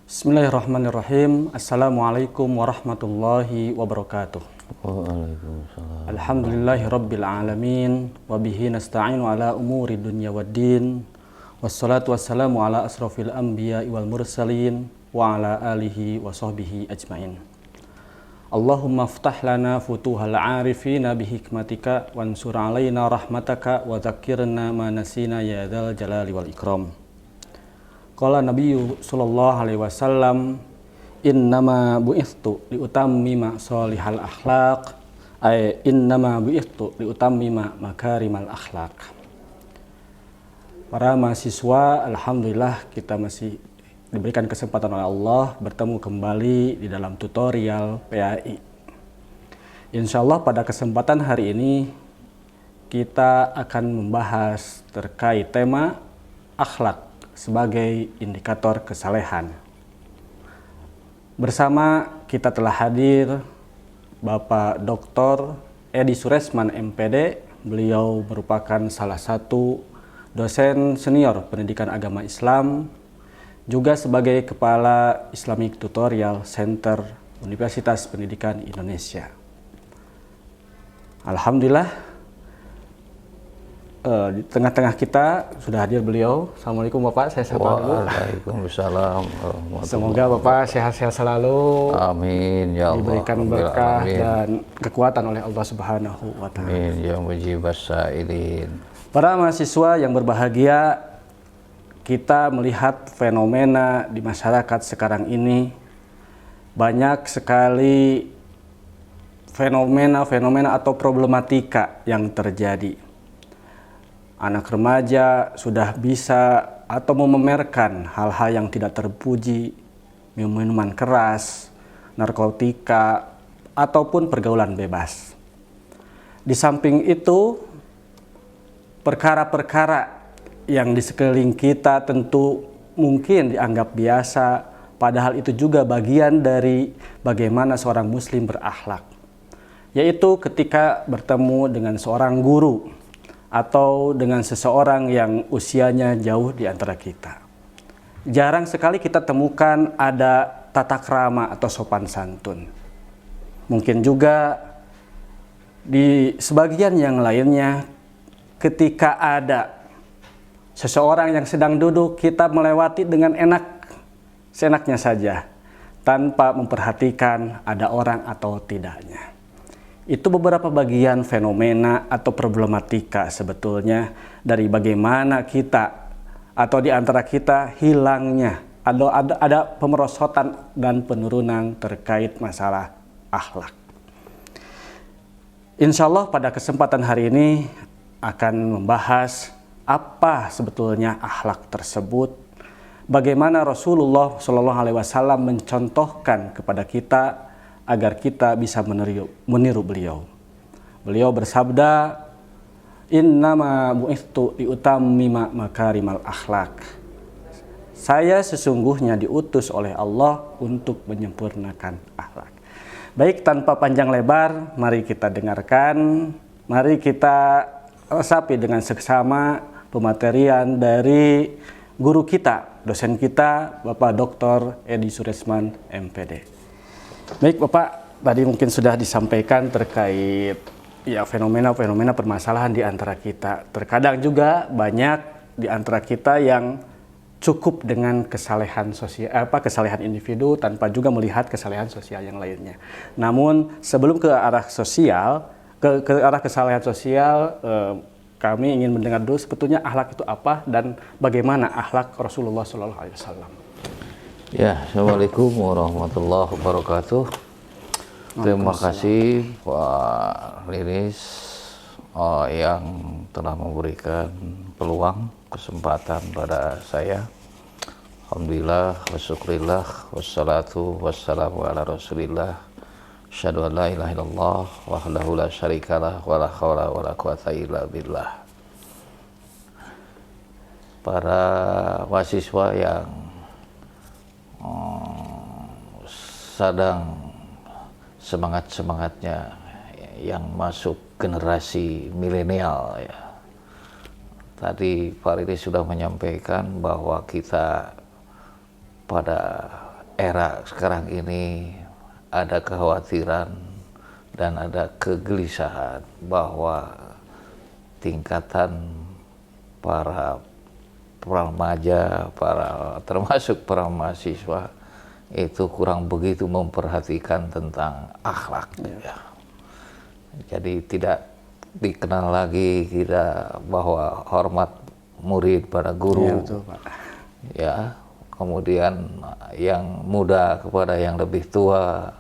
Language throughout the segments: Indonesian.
Bismillahirrahmanirrahim. Assalamualaikum warahmatullahi wabarakatuh. Waalaikumsalam. Alhamdulillahi rabbil alamin. Wabihi nasta'inu ala umuri dunya waddin. Wassalatu wassalamu ala asrafil anbiya wal mursalin. Wa ala alihi wa sahbihi ajmain. Allahumma ftah lana futuhal arifina bihikmatika. Wansur alaina rahmataka. Wa zakirna ma nasina ya dzal jalali wal ikram. Qala Nabiyyu sallallahu alaihi wasallam, innama bu'ithtu liutammima sholihal akhlaq, ay innama bu'ithtu liutammima makarimal akhlaq. Para mahasiswa, alhamdulillah kita masih diberikan kesempatan oleh Allah bertemu kembali di dalam tutorial PAI. Insyaallah pada kesempatan hari ini kita akan membahas terkait tema akhlak sebagai indikator kesalehan. Bersama kita telah hadir Bapak Dr. Edi Suresman MPD. Beliau merupakan salah satu dosen senior pendidikan agama Islam, juga sebagai Kepala Islamic Tutorial Center Universitas Pendidikan Indonesia. Alhamdulillah, di tengah-tengah kita sudah hadir beliau. Assalamualaikum Bapak, saya sapa dulu. Waalaikumsalam. Semoga Bapak sehat-sehat selalu. Amin ya Allah. Diberikan berkah dan kekuatan oleh Allah Subhanahu wa taala. Amin ya mujibas sa'ilin. Para mahasiswa yang berbahagia, kita melihat fenomena di masyarakat sekarang ini banyak sekali fenomena atau problematika yang terjadi. Anak remaja sudah bisa atau memamerkan hal-hal yang tidak terpuji, minuman keras, narkotika, ataupun pergaulan bebas. Di samping itu, perkara-perkara yang di sekeliling kita tentu mungkin dianggap biasa, padahal itu juga bagian dari bagaimana seorang muslim berakhlak. Yaitu ketika bertemu dengan seorang guru atau dengan seseorang yang usianya jauh di antara kita. Jarang sekali kita temukan ada tata krama atau sopan santun. Mungkin juga di sebagian yang lainnya, ketika ada seseorang yang sedang duduk, kita melewati dengan seenaknya saja, tanpa memperhatikan ada orang atau tidaknya. Itu beberapa bagian fenomena atau problematika sebetulnya dari bagaimana kita atau di antara kita hilangnya ada pemerosotan dan penurunan terkait masalah akhlak. Insya Allah pada kesempatan hari ini akan membahas apa sebetulnya akhlak tersebut, bagaimana Rasulullah SAW mencontohkan kepada kita agar kita bisa meniru beliau. Beliau bersabda, innama bu'ithtu liutammima makarimal akhlak. Saya sesungguhnya diutus oleh Allah untuk menyempurnakan akhlak. Baik, tanpa panjang lebar, mari kita dengarkan, mari kita resapi dengan seksama pematerian dari guru kita, dosen kita, Bapak Dr. Edi Suresman MPD. Baik Bapak, tadi mungkin sudah disampaikan terkait ya fenomena-fenomena permasalahan di antara kita. Terkadang juga banyak di antara kita yang cukup dengan kesalehan sosial, kesalehan individu tanpa juga melihat kesalehan sosial yang lainnya. Namun sebelum ke arah sosial, ke arah kesalehan sosial, kami ingin mendengar dulu sebetulnya akhlak itu apa dan bagaimana akhlak Rasulullah SAW. Ya, Assalamualaikum warahmatullahi wabarakatuh. Terima kasih Pak Liris yang telah memberikan peluang, kesempatan pada saya. Alhamdulillah, wasyukurillah, wassalatu wassalamu ala rasulillah. Asyhadu an la ilaha illallah wahdahu la syarikalah wa la haula wa la quwata illa billah. Para mahasiswa yang sedang semangat-semangatnya yang masuk generasi milenial ya. Tadi Pak Riri sudah menyampaikan bahwa kita pada era sekarang ini ada kekhawatiran dan ada kegelisahan bahwa tingkatan para remaja, termasuk para mahasiswa itu kurang begitu memperhatikan tentang akhlak. Ya. Jadi tidak dikenal lagi kita bahwa hormat murid pada guru. Ya, betul, Pak. Ya, kemudian yang muda kepada yang lebih tua,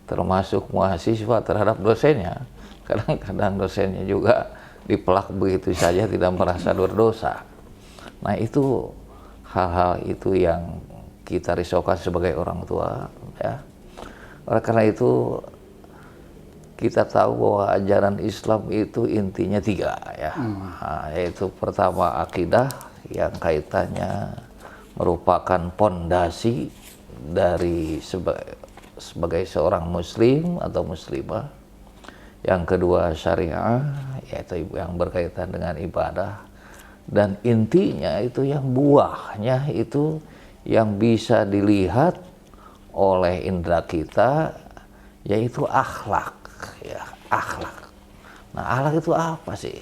termasuk mahasiswa terhadap dosennya. Kadang-kadang dosennya juga dipelak begitu saja, tidak merasa berdosa. Nah, itu hal-hal itu yang kita risaukan sebagai orang tua, ya. Oleh karena itu kita tahu bahwa ajaran Islam itu intinya 3, ya. Nah, yaitu pertama akidah yang kaitannya merupakan pondasi dari sebagai seorang muslim atau muslimah. Yang kedua syariah, yaitu yang berkaitan dengan ibadah. Dan intinya itu yang buahnya itu yang bisa dilihat oleh indera kita, yaitu akhlak. Ya, akhlak. Nah, akhlak itu apa sih?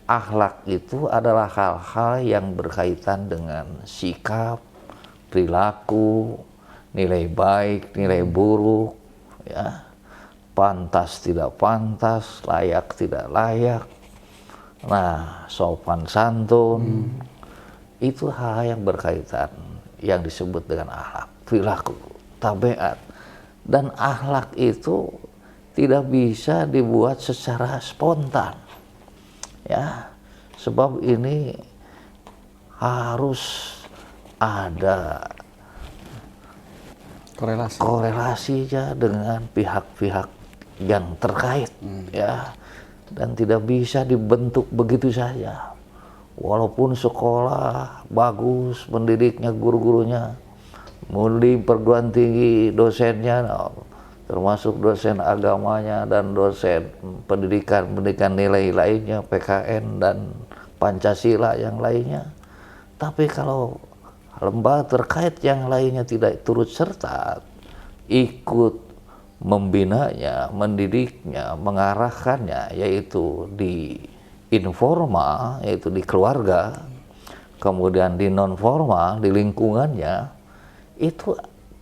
Akhlak itu adalah hal-hal yang berkaitan dengan sikap, perilaku, nilai baik, nilai buruk, ya. Pantas tidak pantas, layak tidak layak. Nah, sopan santun, itu hal yang berkaitan yang disebut dengan akhlak, perilaku, tabiat. Dan akhlak itu tidak bisa dibuat secara spontan, ya, sebab ini harus ada korelasinya dengan pihak-pihak yang terkait, ya, dan tidak bisa dibentuk begitu saja. Walaupun sekolah bagus, pendidiknya, guru-gurunya, mulai perguruan tinggi, dosennya, termasuk dosen agamanya dan dosen pendidikan nilai lainnya, PKN dan Pancasila yang lainnya. Tapi kalau lembaga terkait yang lainnya tidak turut serta, ikut membinanya, mendidiknya, mengarahkannya, yaitu di informal, yaitu di keluarga, kemudian di non formal, di lingkungannya, itu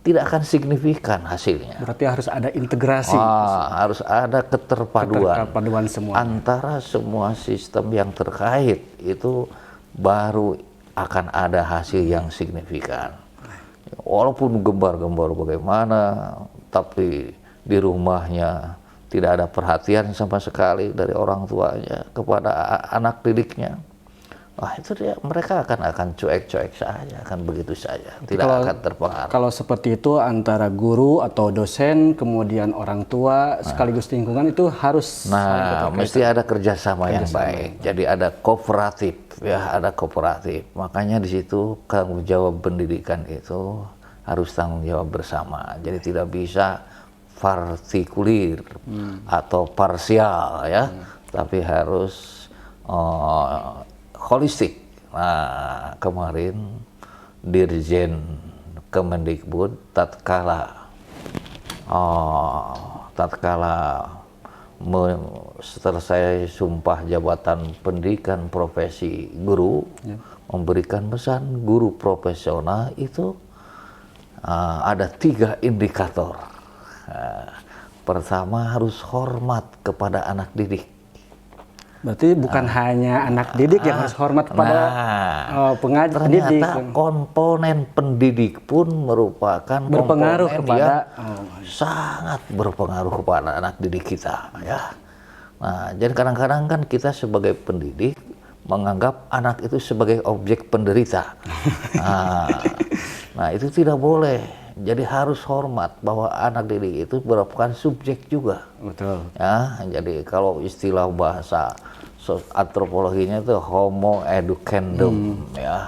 tidak akan signifikan hasilnya. Berarti harus ada integrasi. Harus ada keterpaduan semua antara semua sistem yang terkait, itu baru akan ada hasil yang signifikan. Walaupun gembar-gembar bagaimana, tapi di rumahnya tidak ada perhatian sama sekali dari orang tuanya kepada anak didiknya. Wah, itu dia, mereka akan cuek-cuek saja, akan begitu saja, tidak akan terpengaruh. Kalau seperti itu antara guru atau dosen, kemudian orang tua, sekaligus lingkungan itu harus mesti ada kerjasama yang baik. Jadi ada kooperatif, ya, ada kooperatif. Makanya di situ tanggung jawab pendidikan itu harus tanggung jawab bersama. Jadi tidak bisa partikulir atau parsial, ya, tapi harus holistik. Nah, kemarin Dirjen Kemendikbud tatkala setelah saya sumpah jabatan pendidikan profesi guru, memberikan pesan guru profesional itu ada 3 indikator. Pertama, harus hormat kepada anak didik. Berarti bukan hanya anak didik yang harus hormat kepada pendidik. Ternyata komponen pendidik pun merupakan berpengaruh kepada sangat berpengaruh kepada anak didik kita, ya. Nah, jadi kadang-kadang kan kita sebagai pendidik menganggap anak itu sebagai objek penderita. Nah, itu tidak boleh. Jadi harus hormat bahwa anak didik itu merupakan subjek juga. Betul. Ya, jadi kalau istilah bahasa antropologinya itu homo educandum, ya.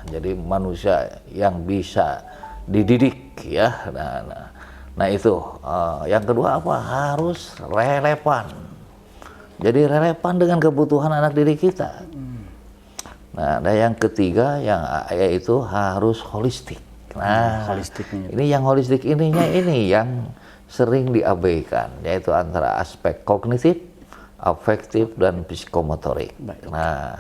Jadi manusia yang bisa dididik, ya. Nah itu. Yang kedua apa? Harus relevan. Jadi relevan dengan kebutuhan anak didik kita. Nah, dan yang ketiga yaitu harus holistik. Nah, holistiknya. ini yang holistik ininya ini yang sering diabaikan, yaitu antara aspek kognitif, afektif, dan psikomotorik. Nah,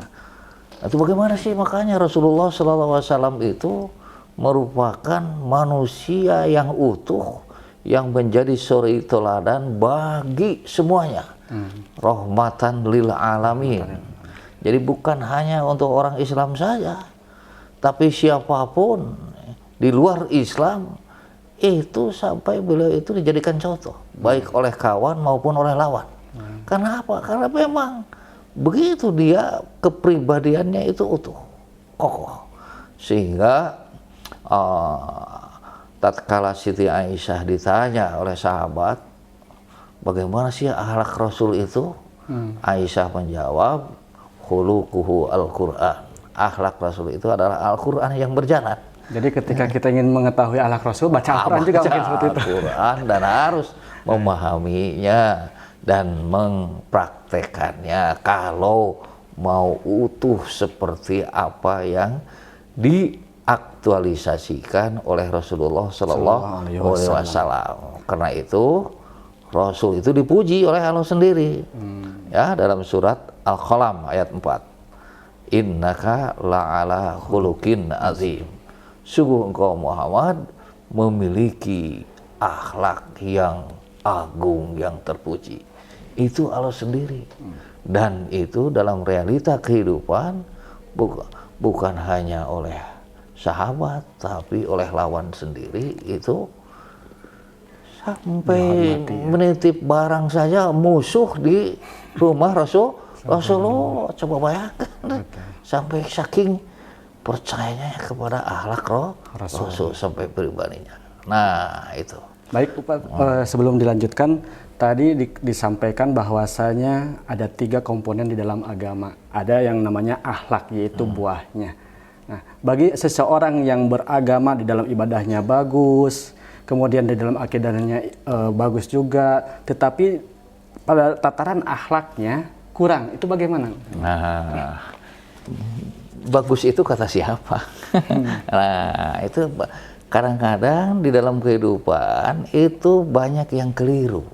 itu bagaimana sih? Makanya Rasulullah SAW itu merupakan manusia yang utuh, yang menjadi suri teladan bagi semuanya. Rahmatan lil alamin. Jadi bukan hanya untuk orang Islam saja, tapi siapapun di luar Islam itu sampai beliau itu dijadikan contoh, baik oleh kawan maupun oleh lawan. Karena apa? Karena memang begitu dia kepribadiannya itu utuh, kokoh. Sehingga tatkala Siti Aisyah ditanya oleh sahabat, bagaimana sih akhlak Rasul itu? Aisyah menjawab, khuluquhu Al-Quran. Akhlak Rasul itu adalah Al-Quran yang berjalan. Jadi ketika kita ingin mengetahui akhlak Rasul, baca Al-Quran juga mungkin seperti itu. Al-Quran dan harus memahaminya dan mempraktekannya kalau mau utuh seperti apa yang diaktualisasikan oleh Rasulullah Sallallahu Alaihi Wasallam. Karena itu Rasul itu dipuji oleh Allah sendiri. Ya, dalam surat Al-Qalam ayat 4. Innaka la'ala khuluqin azim. Sungguh engkau Muhammad memiliki akhlak yang agung, yang terpuji. Itu Allah sendiri. Dan itu dalam realita kehidupan bukan hanya oleh sahabat, tapi oleh lawan sendiri itu sampai menitip barang saja musuh di rumah Rasulullah. Coba bayangkan, sampai saking percayanya kepada akhlak Rasul sampai pribadinya. Nah, itu. Baik, sebelum dilanjutkan, tadi disampaikan bahwasanya ada 3 komponen di dalam agama. Ada yang namanya akhlak, yaitu buahnya. Nah, bagi seseorang yang beragama di dalam ibadahnya bagus, kemudian di dalam akidahnya bagus juga, tetapi pada tataran akhlaknya kurang, itu bagaimana? Nah, bagus itu kata siapa? Nah, itu kadang-kadang di dalam kehidupan itu banyak yang keliru.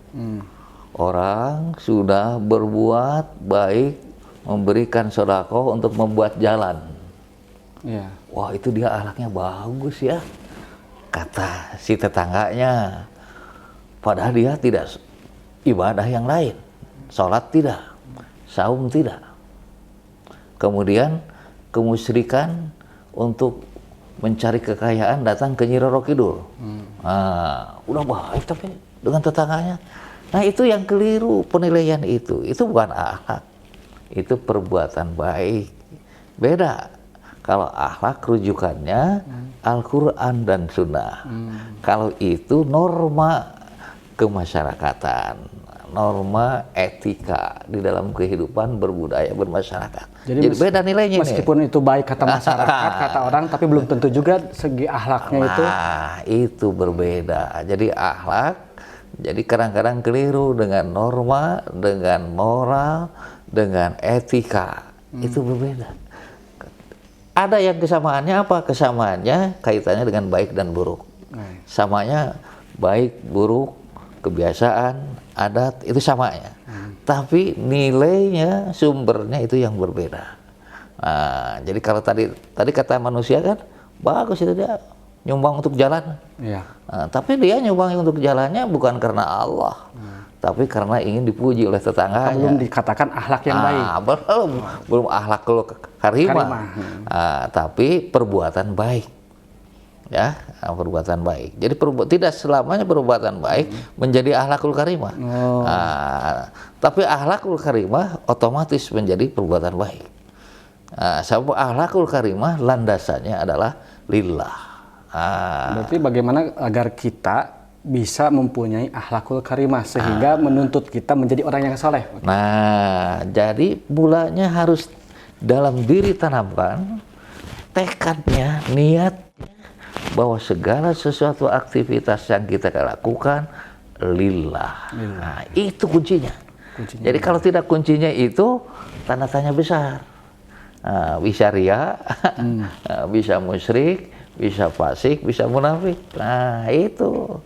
Orang sudah berbuat baik, memberikan sedekah untuk membuat jalan. Wah, itu dia akhlaknya bagus ya, kata si tetangganya. Padahal dia tidak ibadah yang lain, sholat tidak, saum tidak. Kemudian kemusyrikan untuk mencari kekayaan datang ke Nyi Roro Kidul. Nah, udah baik tapi dengan tetangganya. Nah, itu yang keliru penilaian itu. Itu bukan akhlak. Itu perbuatan baik. Beda. Kalau akhlak rujukannya Al-Quran dan Sunnah. Kalau itu norma kemasyarakatan, norma etika di dalam kehidupan berbudaya bermasyarakat. Jadi beda nilainya. Meskipun itu baik kata masyarakat, kata orang, tapi belum tentu juga segi akhlaknya itu. Nah, itu berbeda. Jadi akhlak, jadi kadang-kadang keliru dengan norma, dengan moral, dengan etika. Itu berbeda. Ada yang kesamaannya apa? Kesamaannya kaitannya dengan baik dan buruk. Samanya baik, buruk, kebiasaan, adat, itu samanya. Tapi nilainya, sumbernya itu yang berbeda. Nah, jadi kalau tadi kata manusia kan, bagus itu dia nyumbang untuk jalan. Nah, tapi dia nyumbang untuk jalannya bukan karena Allah, tapi karena ingin dipuji oleh tetangganya. Belum dikatakan akhlak yang baik. Belum akhlak karimah. Tapi perbuatan baik. Ya, perbuatan baik. Jadi tidak selamanya perbuatan baik menjadi akhlakul karimah. Tapi akhlakul karimah otomatis menjadi perbuatan baik. Sebab akhlakul karimah landasannya adalah lillah. Berarti bagaimana agar kita bisa mempunyai akhlakul karimah sehingga menuntut kita menjadi orang yang saleh? Nah, jadi mulanya harus dalam diri tanamkan tekadnya, niat, bahwa segala sesuatu aktivitas yang kita lakukan lillah. Nah, itu kuncinya. Jadi kalau tidak kuncinya itu tanda tanya besar. Bisa ria, bisa musyrik, bisa fasik, bisa munafik. Nah, itu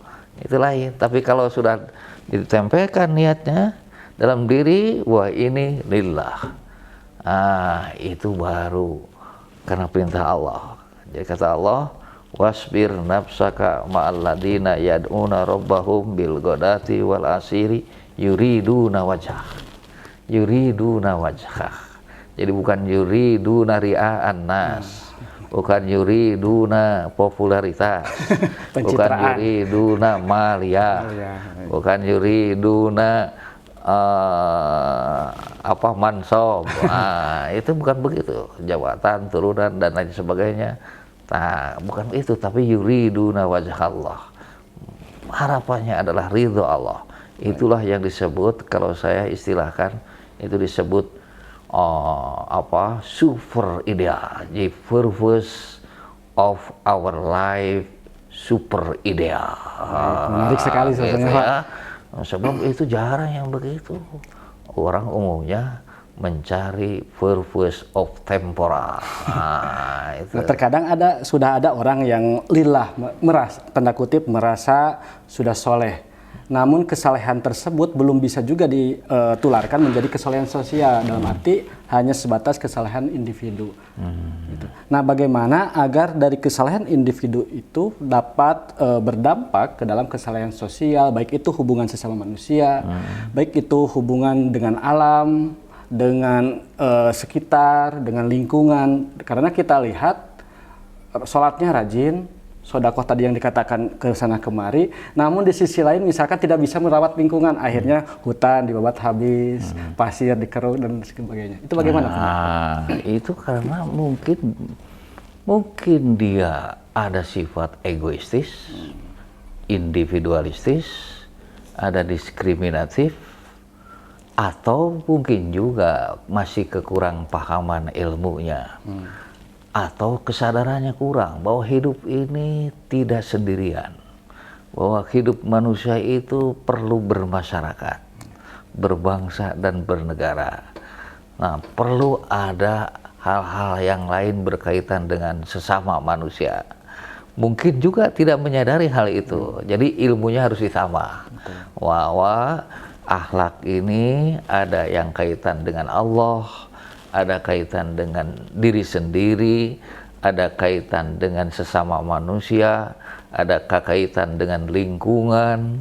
lain. Tapi kalau sudah ditempelkan niatnya dalam diri, wah ini lillah. Itu baru karena perintah Allah. Jadi kata Allah, wasbir nafsaka ma'al ladina yad'una rabbahum bil ghadati wal asiri yuriduna wajhah. Yuriduna wajhah. Jadi bukan yuriduna ria'an nas. Bukan yuriduna popularitas. Bukan yuriduna malia. Bukan yuriduna mansob. Itu bukan begitu, jabatan, turunan dan lain sebagainya. Nah, bukan itu, tapi yuriduna wajah Allah. Harapannya adalah ridho Allah. Itulah yang disebut, kalau saya istilahkan, itu disebut super ideal. The purpose of our life super ideal. Menarik sekali gitu ya. Sebab itu jarang yang begitu. Orang umumnya mencari purpose of temporal. Itu. Terkadang sudah ada orang yang lillah, tanda kutip merasa sudah soleh. Namun kesalehan tersebut belum bisa juga ditularkan menjadi kesalehan sosial, dalam arti hanya sebatas kesalehan individu. Gitu. Nah, bagaimana agar dari kesalehan individu itu dapat berdampak ke dalam kesalehan sosial, baik itu hubungan sesama manusia, baik itu hubungan dengan alam, dengan sekitar, dengan lingkungan. Karena kita lihat sholatnya rajin, sodakoh tadi yang dikatakan ke sana kemari, namun di sisi lain misalkan tidak bisa merawat lingkungan, akhirnya hutan dibabat habis, pasir dikeruk dan sebagainya. Itu bagaimana? Itu karena mungkin dia ada sifat egoistis, individualistis, ada diskriminatif, atau mungkin juga masih kekurang pahaman ilmunya. Atau kesadarannya kurang bahwa hidup ini tidak sendirian, bahwa hidup manusia itu perlu bermasyarakat, berbangsa dan bernegara. Nah, perlu ada hal-hal yang lain berkaitan dengan sesama manusia. Mungkin juga tidak menyadari hal itu, jadi ilmunya harus ditambah. Bahwa akhlak ini ada yang kaitan dengan Allah, ada kaitan dengan diri sendiri, ada kaitan dengan sesama manusia, ada kaitan dengan lingkungan,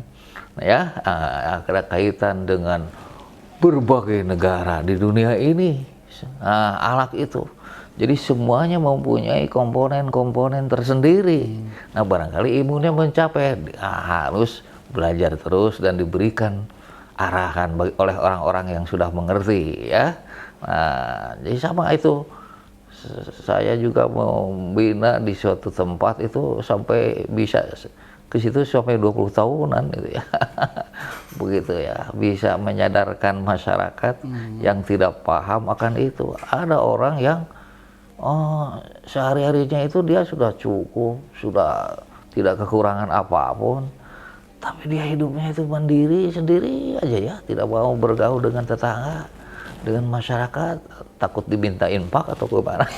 ya, ada kaitan dengan berbagai negara di dunia ini. Akhlak itu, jadi semuanya mempunyai komponen-komponen tersendiri. Nah, barangkali ilmunya mencapai, harus belajar terus dan diberikan arahan oleh orang-orang yang sudah mengerti, ya. Nah, jadi sama itu, saya juga membina di suatu tempat itu sampai bisa ke situ sampai 20 tahunan gitu ya. Begitu ya, bisa menyadarkan masyarakat yang tidak paham akan itu. Ada orang yang sehari-harinya itu dia sudah cukup, sudah tidak kekurangan apapun, tapi dia hidupnya itu mandiri sendiri aja ya, tidak mau bergaul dengan tetangga, dengan masyarakat, takut diminta infak atau kemana.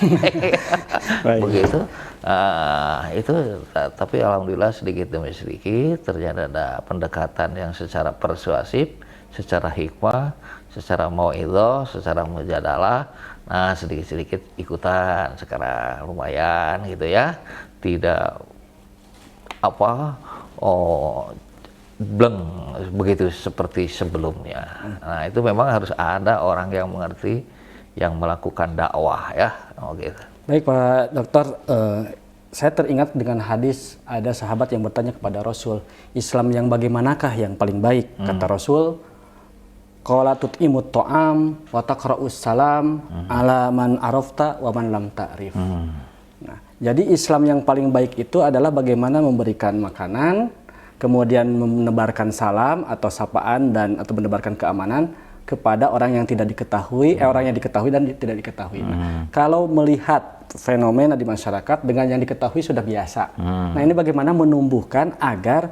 Begitu. Itu, tapi alhamdulillah sedikit demi sedikit ternyata ada pendekatan yang secara persuasif, secara hikmah, secara mau'idhah, secara mujadalah. Nah, sedikit-sedikit ikutan sekarang lumayan gitu ya. Tidak bleng begitu seperti sebelumnya. Nah, itu memang harus ada orang yang mengerti, yang melakukan dakwah ya. Gitu. Baik Pak Dokter, saya teringat dengan hadis, ada sahabat yang bertanya kepada Rasul, Islam yang bagaimanakah yang paling baik? Kata Rasul, qala tut'imut ta'am wa taqra'us salam ala man arafta wa man lam ta'rif. Nah, jadi Islam yang paling baik itu adalah bagaimana memberikan makanan, kemudian menebarkan salam atau sapaan atau menebarkan keamanan kepada orang yang tidak diketahui, orang yang diketahui dan tidak diketahui. Nah, kalau melihat fenomena di masyarakat dengan yang diketahui sudah biasa. Nah, ini bagaimana menumbuhkan agar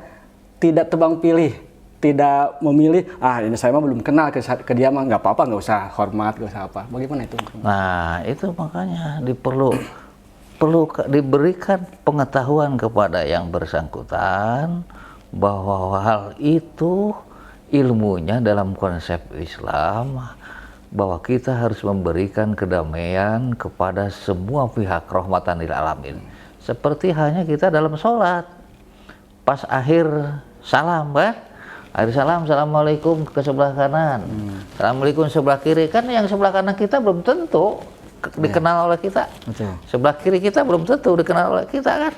tidak tebang pilih, tidak memilih, ini saya mah belum kenal ke dia mah nggak apa-apa, nggak usah hormat, nggak usah apa. Bagaimana itu? Nah, itu makanya perlu diberikan pengetahuan kepada yang bersangkutan bahwa hal itu ilmunya dalam konsep Islam, bahwa kita harus memberikan kedamaian kepada semua pihak, rahmatan lil alamin. Seperti hanya kita dalam sholat, pas akhir salam kan, akhir salam, assalamualaikum ke sebelah kanan, assalamualaikum sebelah kiri, kan yang sebelah kanan kita belum tentu dikenal oleh kita. Betul. Sebelah kiri kita belum tentu dikenal oleh kita kan.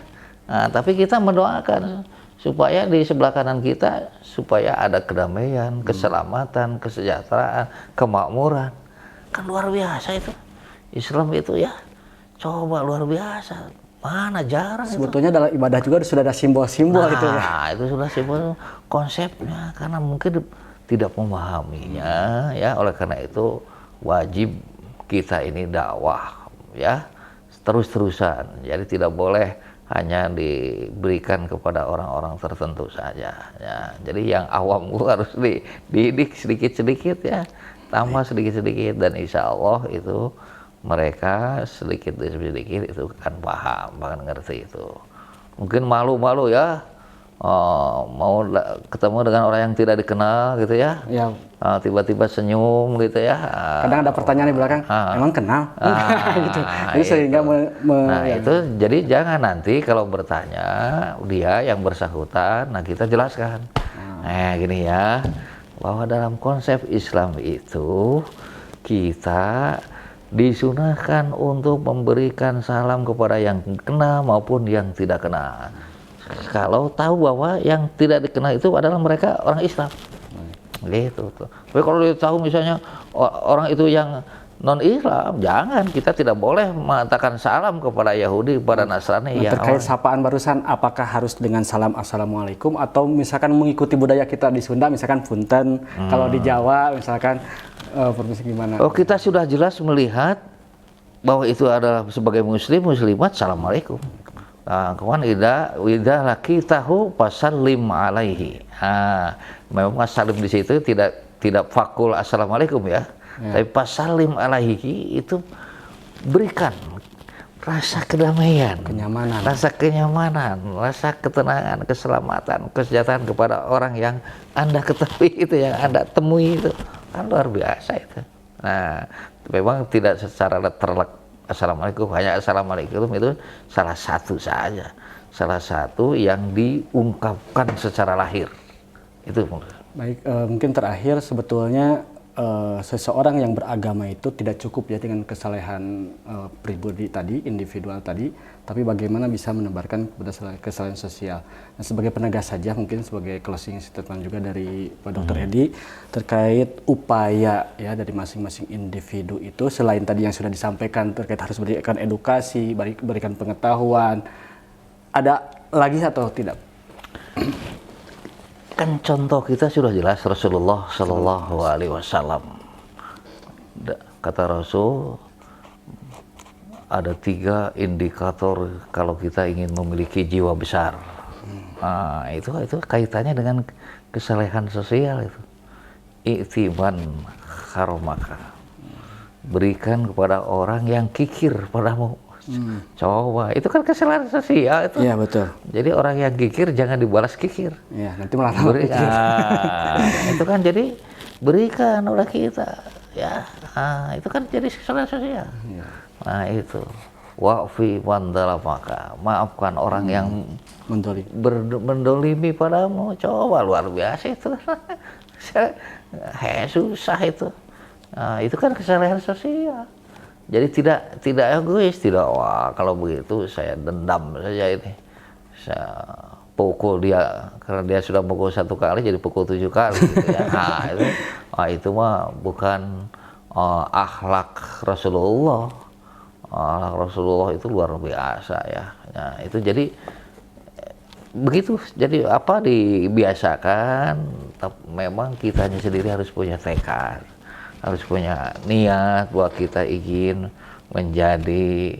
Nah, tapi kita mendoakan supaya di sebelah kanan kita supaya ada kedamaian, keselamatan, kesejahteraan, kemakmuran. Kan luar biasa itu. Islam itu ya. Coba luar biasa. Mana jarang Sebetulnya dalam ibadah juga sudah ada simbol-simbol nah, gitu ya. itu sudah simbol konsepnya, karena mungkin tidak memahaminya ya. Oleh karena itu wajib kita ini dakwah ya terus-terusan, jadi tidak boleh hanya diberikan kepada orang-orang tertentu saja ya. Jadi yang awam harus dididik sedikit-sedikit ya, tambah sedikit-sedikit, dan insya Allah itu mereka sedikit demi sedikit itu akan paham, akan ngerti itu. Mungkin malu-malu ya, mau ketemu dengan orang yang tidak dikenal gitu ya, Ya, tiba-tiba senyum gitu ya. kadang ada pertanyaan di belakang, emang kenal? Gitu. Jadi sehingga Nah itu jadi jangan nanti kalau bertanya dia yang bersangkutan, nah kita jelaskan. Nah gini ya, bahwa dalam konsep Islam itu kita disunahkan untuk memberikan salam kepada yang kenal maupun yang tidak kenal. Kalau tahu bahwa yang tidak dikenal itu adalah mereka orang Islam, gitu tuh. Tapi kalau dia tahu misalnya orang itu yang non Islam, jangan, kita tidak boleh mengatakan salam kepada Yahudi, kepada Nasrani. Nah, terkait sapaan barusan, apakah harus dengan salam assalamualaikum atau misalkan mengikuti budaya kita di Sunda, misalkan punten, kalau di Jawa misalkan permisi gimana? Oh, kita sudah jelas melihat bahwa itu adalah sebagai muslim muslimat, assalamualaikum. Nah, kemarin idah laki tahu pasallim alaihi. Nah, memang salim di situ tidak fakul assalamualaikum ya. Tapi pasallim alaihi itu berikan rasa kedamaian, Kenyamanan. rasa kenyamanan, rasa ketenangan, keselamatan, kesejahteraan kepada orang yang Anda ketahui itu, yang Anda temui itu. Kan luar biasa itu. Nah, memang tidak secara terlek assalamualaikum, hanya assalamualaikum itu salah satu saja, salah satu yang diungkapkan secara lahir itu. Baik, mungkin terakhir sebetulnya seseorang yang beragama itu tidak cukup ya dengan kesalehan pribadi tadi, individual tadi, tapi bagaimana bisa menebarkan kepada kesalehan sosial. Nah, sebagai penegas saja, mungkin sebagai closing statement juga dari Pak Dr. Edi terkait upaya ya dari masing-masing individu itu, selain tadi yang sudah disampaikan terkait harus berikan edukasi, berikan pengetahuan, ada lagi atau tidak? Kan contoh kita sudah jelas, Rasulullah Shallallahu Alaihi Wasallam. Kata Rasul, ada 3 indikator kalau kita ingin memiliki jiwa besar. Nah, itu kaitannya dengan kesalehan sosial itu. I'timan karomaka, berikan kepada orang yang kikir padamu. Coba, itu kan kesalahan sosial itu. Iya, betul. Jadi orang yang kikir jangan dibalas kikir. Iya, nanti malah kikir. Itu kan jadi berikan oleh kita, ya. Nah, itu kan jadi kesalahan sosial. Iya. Nah itu, wa'fi wandalamaka, maafkan orang yang mendolimi padamu. Coba, luar biasa itu. Susah itu. Nah, itu kan kesalahan sosial. Jadi tidak egois, tidak wah kalau begitu saya dendam saja ini, saya pukul dia karena dia sudah pukul 1 kali jadi pukul 7 kali gitu ya. Nah itu mah bukan akhlak Rasulullah. Akhlak Rasulullah itu luar biasa ya. Nah, itu jadi begitu, jadi apa dibiasakan, memang kitanya sendiri harus punya tekad, harus punya niat bahwa kita ingin menjadi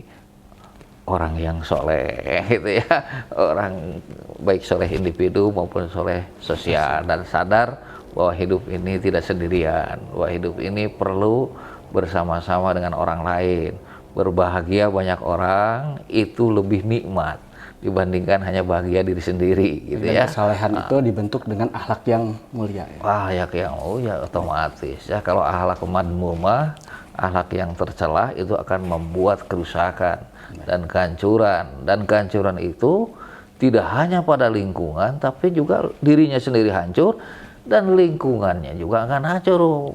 orang yang soleh gitu ya, orang baik soleh individu maupun soleh sosial, dan sadar bahwa hidup ini tidak sendirian, bahwa hidup ini perlu bersama-sama dengan orang lain, berbahagia banyak orang itu lebih nikmat dibandingkan hanya bahagia diri sendiri gitu Dan ya. kesalehan itu dibentuk dengan akhlak yang mulia ya. Akhlak yang otomatis ya, kalau akhlak madmumah, akhlak yang tercela itu akan membuat kerusakan dan kehancuran itu tidak hanya pada lingkungan tapi juga dirinya sendiri hancur dan lingkungannya juga akan hancur.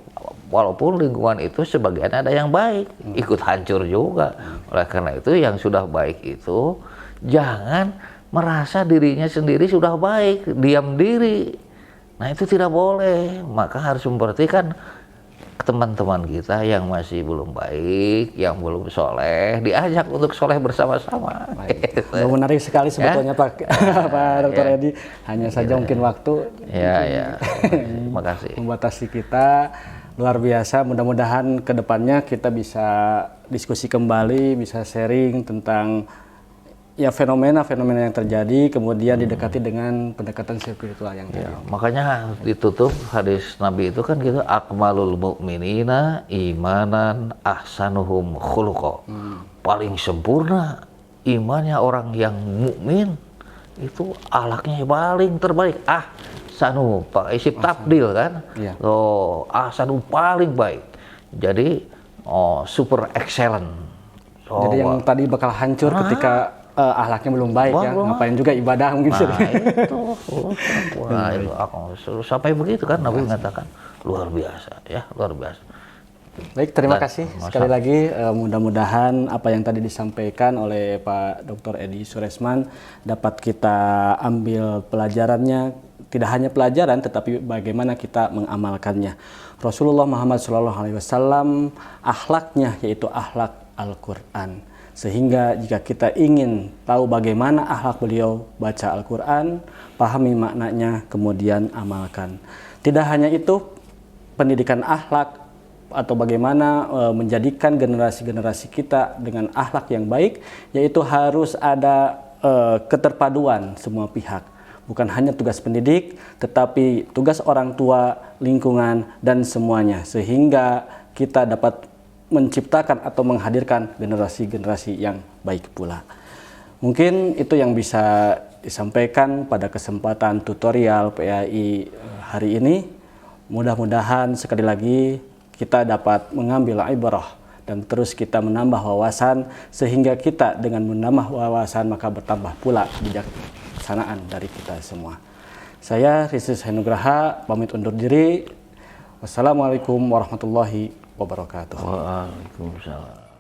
Walaupun lingkungan itu sebagian ada yang baik ikut hancur juga. Oleh karena itu yang sudah baik itu jangan merasa dirinya sendiri sudah baik, diam diri. Nah itu tidak boleh, maka harus memperhatikan teman-teman kita yang masih belum baik, yang belum soleh, diajak untuk soleh bersama-sama. Menarik sekali sebetulnya Pak Dr. Edi. Hanya saja mungkin waktu Terima kasih. membatasi kita. Luar biasa, mudah-mudahan ke depannya kita bisa diskusi kembali, bisa sharing tentang ya fenomena-fenomena yang terjadi, kemudian didekati dengan pendekatan spiritual yang tadi. Makanya ditutup hadis Nabi itu kan gitu, akmalul mu'minina imanan ahsanuhum khuluqa. Paling sempurna imannya orang yang mukmin itu akhlaknya paling terbaik. Ahsanu pakai isim tabdil kan. Iya. Ahsanu paling baik. Jadi super excellent. Jadi yang tadi bakal hancur ketika akhlaknya belum baik ya, ngapain juga ibadah mungkin. Itu aku sampai begitu kan Nabi mengatakan luar biasa ya, luar biasa. Baik, terima kasih sekali lagi. Mudah-mudahan apa yang tadi disampaikan oleh Pak Dr. Edi Suresman dapat kita ambil pelajarannya, tidak hanya pelajaran tetapi bagaimana kita mengamalkannya. Rasulullah Muhammad SAW akhlaknya yaitu akhlak Al-Quran. Sehingga jika kita ingin tahu bagaimana akhlak beliau, baca Al-Quran, pahami maknanya, kemudian amalkan. Tidak hanya itu, pendidikan akhlak atau bagaimana menjadikan generasi-generasi kita dengan akhlak yang baik, yaitu harus ada keterpaduan semua pihak. Bukan hanya tugas pendidik, tetapi tugas orang tua, lingkungan, dan semuanya. Sehingga kita dapat menciptakan atau menghadirkan generasi-generasi yang baik pula. Mungkin itu yang bisa disampaikan pada kesempatan tutorial PAI hari ini. Mudah-mudahan sekali lagi kita dapat mengambil ibrah dan terus kita menambah wawasan, sehingga kita dengan menambah wawasan maka bertambah pula kebijaksanaan dari kita semua. Saya Rizis Henugraha pamit undur diri. Wassalamualaikum warahmatullahi wabarakatuh. Waalaikumsalam.